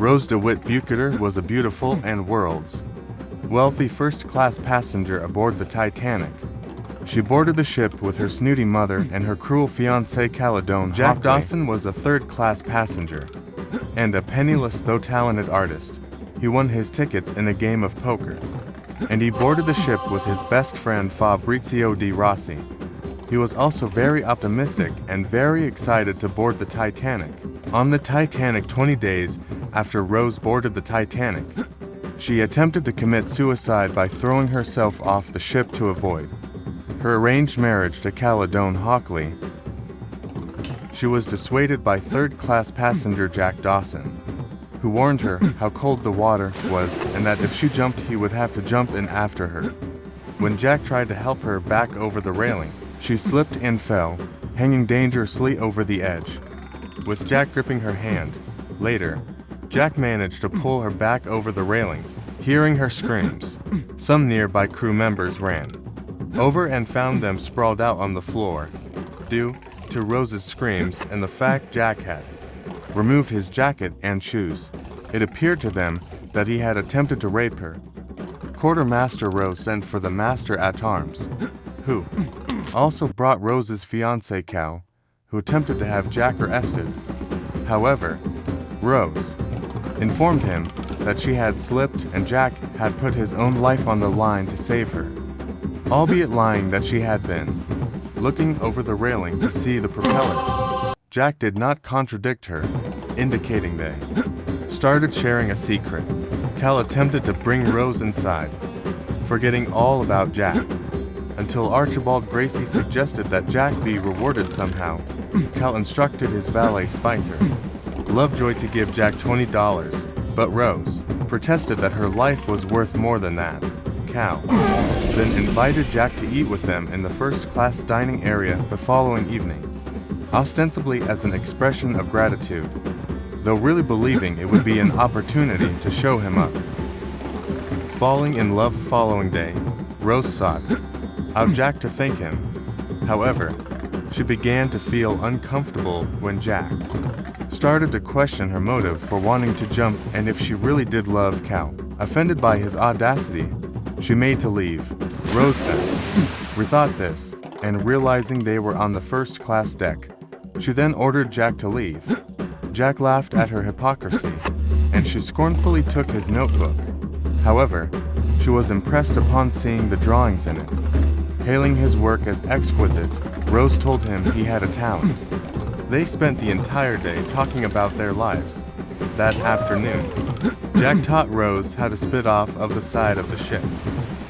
Rose DeWitt Bucater was a beautiful and world's wealthy first-class passenger aboard the Titanic. She boarded the ship with her snooty mother and her cruel fiancé Caledon. Jack Dawson was a third-class passenger and a penniless though talented artist. He won his tickets in a game of poker, and he boarded the ship with his best friend Fabrizio Di Rossi. He was also very optimistic and very excited to board the Titanic. On the Titanic, 20 days after Rose boarded the Titanic, she attempted to commit suicide by throwing herself off the ship to avoid her arranged marriage to Caledon Hockley. She was dissuaded by third-class passenger Jack Dawson, who warned her how cold the water was and that if she jumped, he would have to jump in after her. When Jack tried to help her back over the railing, she slipped and fell, hanging dangerously over the edge, with Jack gripping her hand. Later, Jack managed to pull her back over the railing. Hearing her screams, some nearby crew members ran over and found them sprawled out on the floor. Due to Rose's screams and the fact Jack had removed his jacket and shoes, it appeared to them that he had attempted to rape her. Quartermaster Rose sent for the master-at-arms, who also brought Rose's fiancé Cal, who attempted to have Jack arrested. However, Rose informed him that she had slipped and Jack had put his own life on the line to save her, albeit lying that she had been looking over the railing to see the propellers. Jack did not contradict her, indicating they started sharing a secret. Cal attempted to bring Rose inside, forgetting all about Jack, until Archibald Gracie suggested that Jack be rewarded somehow. Cal instructed his valet Spicer Lovejoy to give Jack $20, but Rose protested that her life was worth more than that. Cal then invited Jack to eat with them in the first-class dining area the following evening, ostensibly as an expression of gratitude, though really believing it would be an opportunity to show him up. Falling in love the following day, Rose sought out Jack to thank him. However, she began to feel uncomfortable when Jack started to question her motive for wanting to jump and if she really did love Cal. Offended by his audacity, she made to leave. Rose then rethought this, and realizing they were on the first-class deck, she then ordered Jack to leave. Jack laughed at her hypocrisy, and she scornfully took his notebook. However, she was impressed upon seeing the drawings in it. Hailing his work as exquisite, Rose told him he had a talent. They spent the entire day talking about their lives. That afternoon, Jack taught Rose how to spit off of the side of the ship.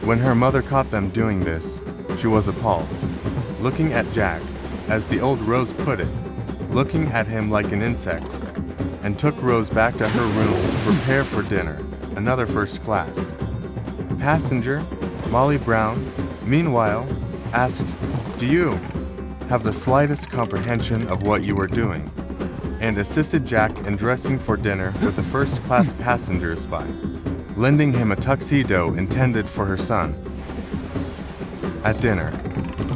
When her mother caught them doing this, she was appalled, looking at Jack, as the old Rose put it, looking at him like an insect, and took Rose back to her room to prepare for dinner. Another first-class passenger, Molly Brown, meanwhile, asked, "Do you have the slightest comprehension of what you are doing?" and assisted Jack in dressing for dinner with the first-class passengers by lending him a tuxedo intended for her son. At dinner,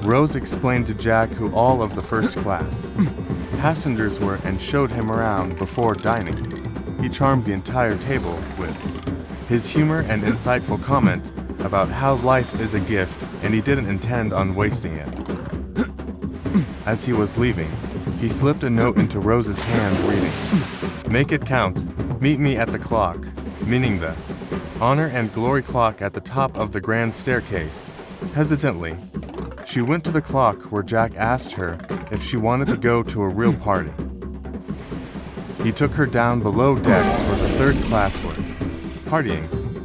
Rose explained to Jack who all of the first-class passengers were and showed him around before dining. He charmed the entire table with his humor and insightful comment about how life is a gift and he didn't intend on wasting it. As he was leaving, he slipped a note into Rose's hand reading, "Make it count, meet me at the clock," meaning the honor and glory clock at the top of the grand staircase. Hesitantly, she went to the clock where Jack asked her if she wanted to go to a real party. He took her down below decks where the third class were partying,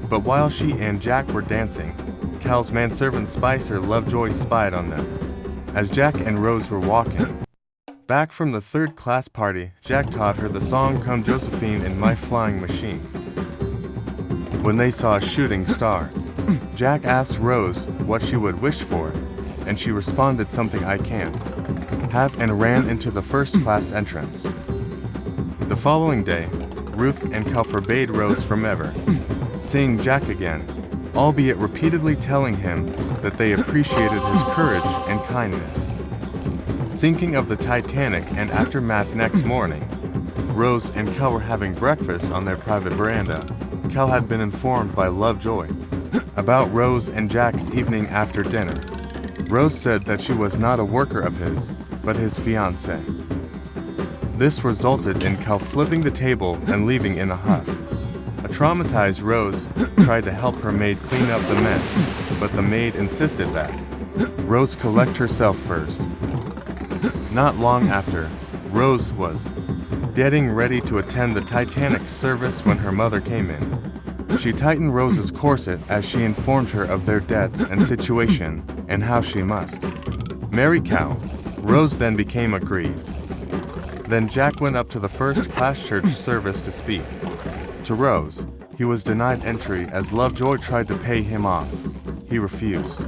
but while she and Jack were dancing, Cal's manservant Spicer Lovejoy spied on them. As Jack and Rose were walking back from the third-class party, Jack taught her the song "Come Josephine in My Flying Machine." When they saw a shooting star, Jack asked Rose what she would wish for, and she responded something I can't have and ran into the first-class entrance. The following day, Ruth and Cal forbade Rose from ever seeing Jack again, albeit repeatedly telling him that they appreciated his courage and kindness. Sinking of the Titanic and aftermath. Next morning, Rose and Cal were having breakfast on their private veranda. Cal had been informed by Lovejoy about Rose and Jack's evening after dinner. Rose said that she was not a worker of his, but his fiancée. This resulted in Cal flipping the table and leaving in a huff. A traumatized Rose tried to help her maid clean up the mess, but the maid insisted that Rose collect herself first. Not long after, Rose was getting ready to attend the Titanic service when her mother came in. She tightened Rose's corset as she informed her of their debt and situation and how she must marry Cal. Rose then became aggrieved. Then Jack went up to the first-class church service to speak to Rose. He was denied entry as Lovejoy tried to pay him off. He refused,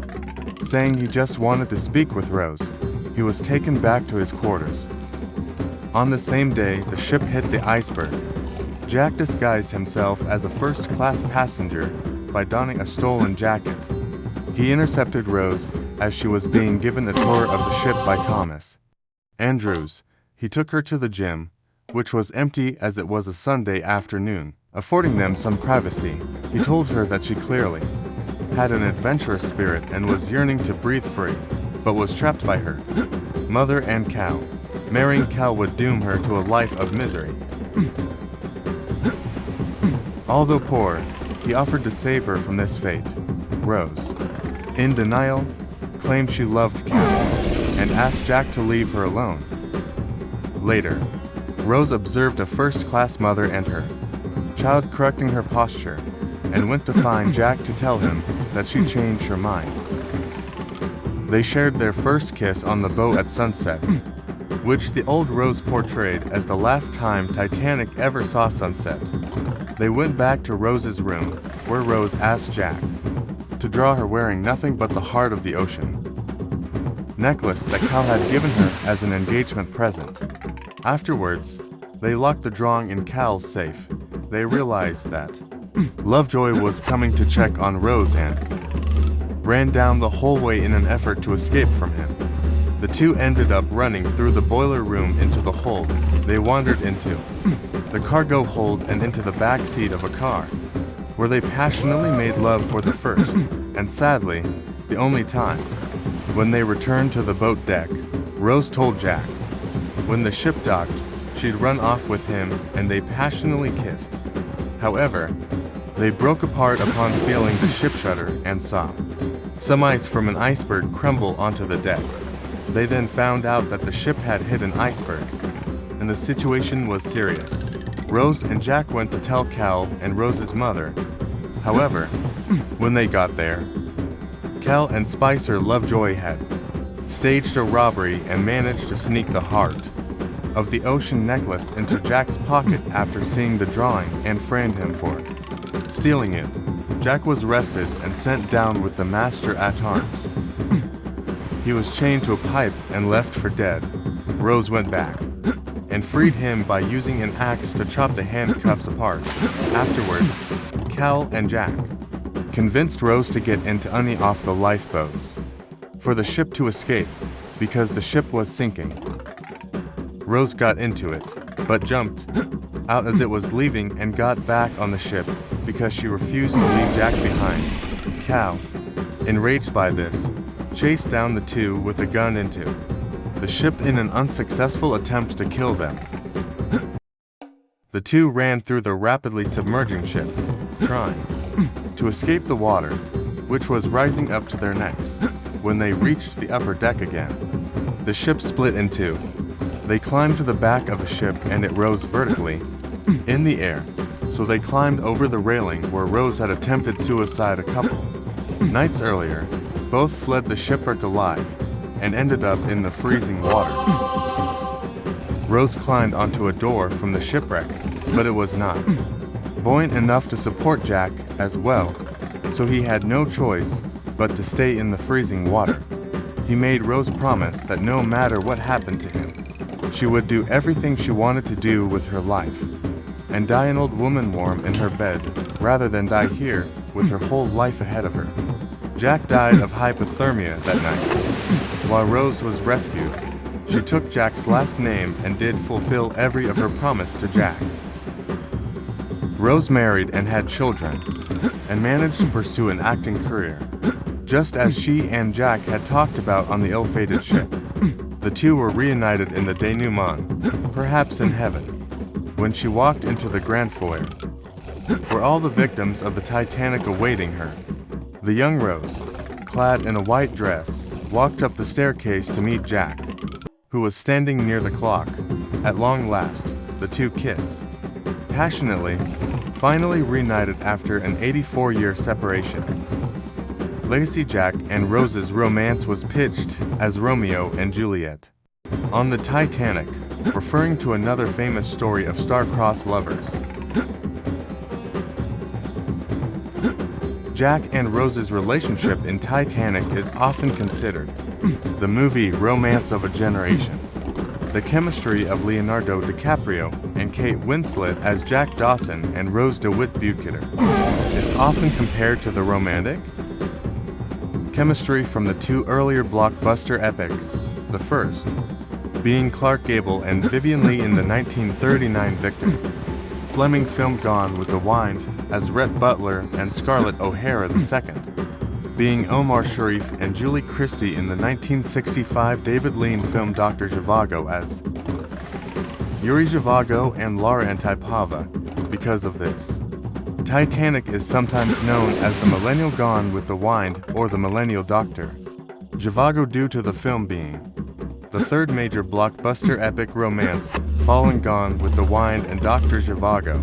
saying he just wanted to speak with Rose. He was taken back to his quarters. On the same day, the ship hit the iceberg. Jack disguised himself as a first-class passenger by donning a stolen jacket. He intercepted Rose as she was being given a tour of the ship by Thomas Andrews. He took her to the gym, which was empty as it was a Sunday afternoon, affording them some privacy. He told her that she clearly had an adventurous spirit and was yearning to breathe free, but was trapped by her mother and Cal. Marrying Cal would doom her to a life of misery. Although poor, he offered to save her from this fate. Rose, in denial, claimed she loved Cal and asked Jack to leave her alone. Later, Rose observed a first-class mother and her child correcting her posture and went to find Jack to tell him that she changed her mind. They shared their first kiss on the boat at sunset, which the old Rose portrayed as the last time Titanic ever saw sunset. They went back to Rose's room, where Rose asked Jack to draw her wearing nothing but the heart of the ocean necklace that Cal had given her as an engagement present. Afterwards, they locked the drawing in Cal's safe. They realized that Lovejoy was coming to check on Rose and ran down the hallway in an effort to escape from him. The two ended up running through the boiler room into the hold. They wandered into the cargo hold and into the back seat of a car, where they passionately made love for the first, and sadly, the only time. When they returned to the boat deck, Rose told Jack when the ship docked, she'd run off with him, and they passionately kissed. However, they broke apart upon feeling the ship shudder and saw some ice from an iceberg crumble onto the deck. They then found out that the ship had hit an iceberg, and the situation was serious. Rose and Jack went to tell Cal and Rose's mother. However, when they got there, Cal and Spicer Lovejoy had staged a robbery and managed to sneak the heart of the ocean necklace into Jack's pocket after seeing the drawing and framed him for stealing it. Jack was arrested and sent down with the master-at-arms. He was chained to a pipe and left for dead. Rose went back and freed him by using an axe to chop the handcuffs apart. Afterwards, Cal and Jack convinced Rose to get into any off the lifeboats for the ship to escape because the ship was sinking. Rose got into it, but jumped out as it was leaving and got back on the ship because she refused to leave Jack behind. Cal, enraged by this, chased down the two with a gun into the ship in an unsuccessful attempt to kill them. The two ran through the rapidly submerging ship, trying to escape the water, which was rising up to their necks. When they reached the upper deck again, the ship split in two. They climbed to the back of the ship and it rose vertically in the air, so they climbed over the railing where Rose had attempted suicide a couple nights earlier. Both fled the shipwreck alive and ended up in the freezing water. Rose climbed onto a door from the shipwreck, but it was not buoyant enough to support Jack as well, so he had no choice but to stay in the freezing water. He made Rose promise that no matter what happened to him, she would do everything she wanted to do with her life, and die an old woman warm in her bed, rather than die here with her whole life ahead of her. Jack died of hypothermia that night. While Rose was rescued, She took Jack's last name and did fulfill every of her promise to Jack. Rose married and had children, and managed to pursue an acting career, just as she and Jack had talked about on the ill-fated ship. The two were reunited in the denouement, perhaps in heaven, when she walked into the grand foyer, where all the victims of the Titanic awaiting her. The young Rose, clad in a white dress, walked up the staircase to meet Jack, who was standing near the clock. At long last, the two kiss, passionately, finally reunited after an 84-year separation. Lacey, Jack, and Rose's romance was pitched as Romeo and Juliet on the Titanic, referring to another famous story of star-crossed lovers. Jack and Rose's relationship in Titanic is often considered the movie romance of a generation. The chemistry of Leonardo DiCaprio and Kate Winslet as Jack Dawson and Rose DeWitt Bukater is often compared to the romantic chemistry from the two earlier blockbuster epics, the first being Clark Gable and Vivien Leigh in the 1939 Victor. Fleming filmed Gone with the Wind as Rhett Butler and Scarlett O'Hara, the second being Omar Sharif and Julie Christie in the 1965 David Lean film Dr. Zhivago as Yuri Zhivago and Lara Antipova. Because of this, Titanic is sometimes known as the Millennial Gone with the Wind or the Millennial Doctor Zhivago, due to the film being the third major blockbuster epic romance following Gone with the Wind and Dr. Zhivago.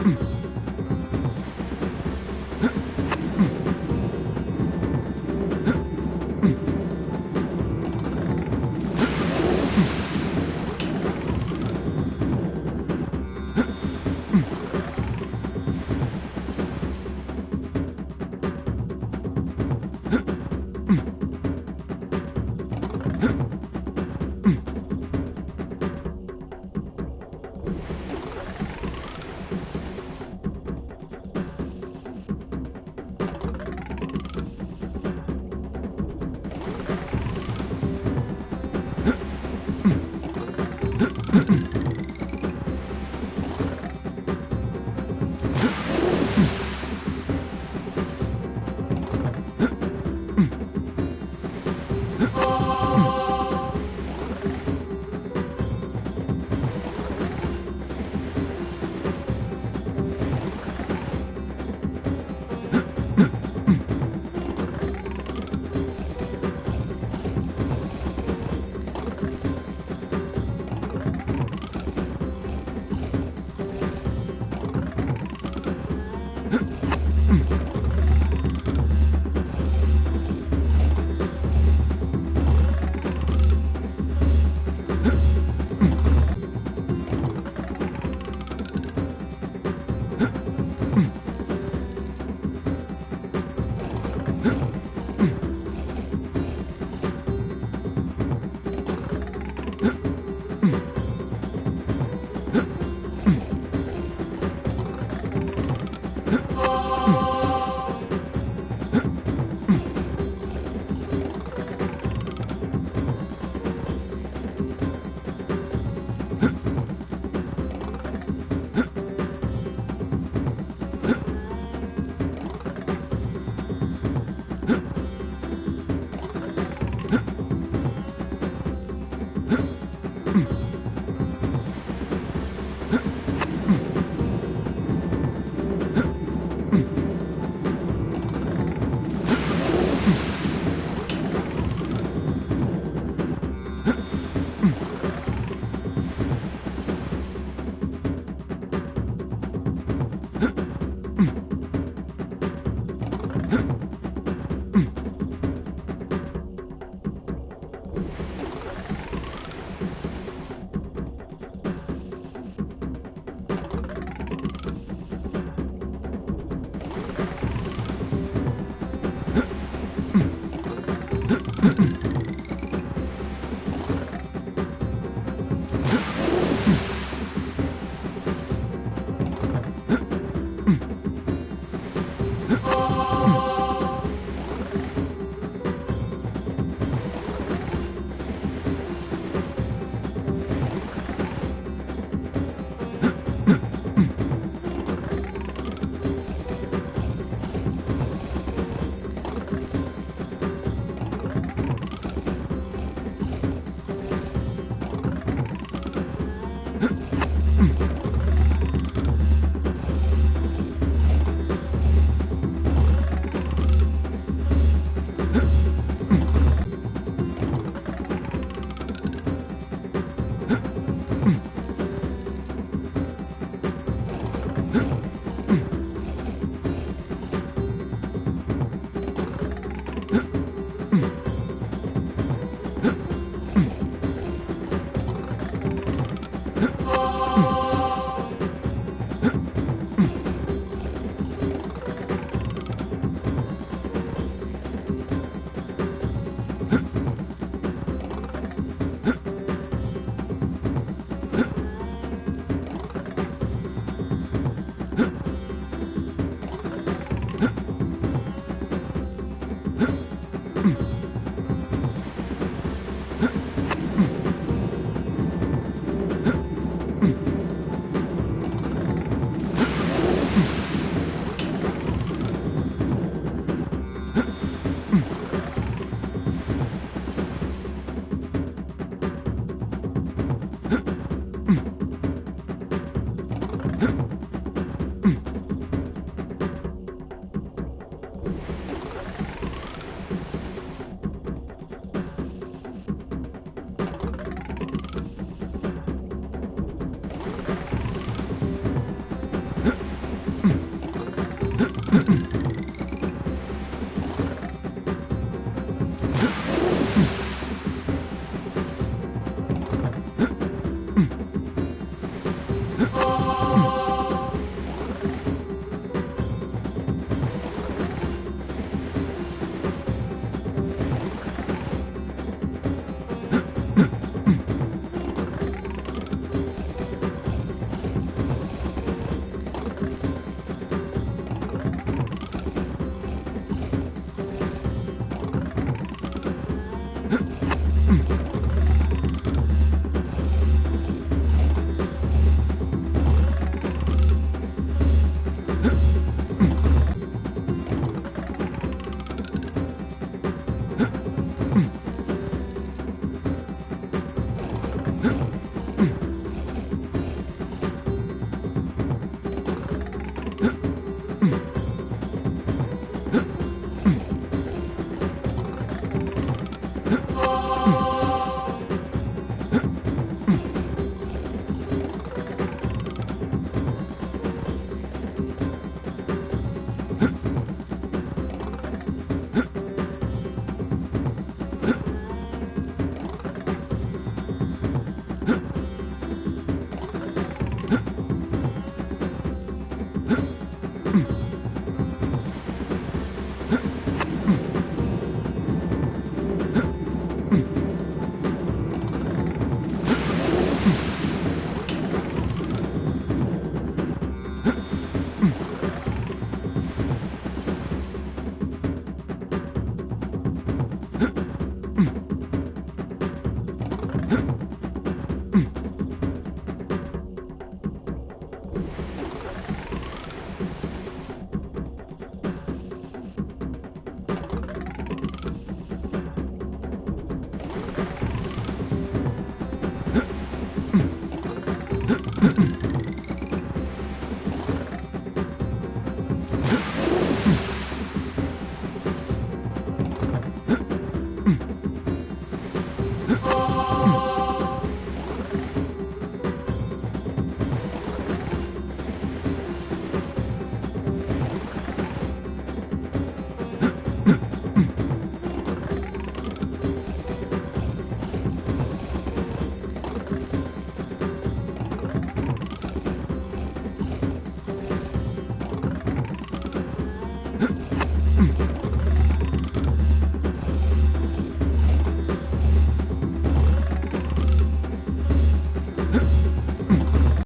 Titanic.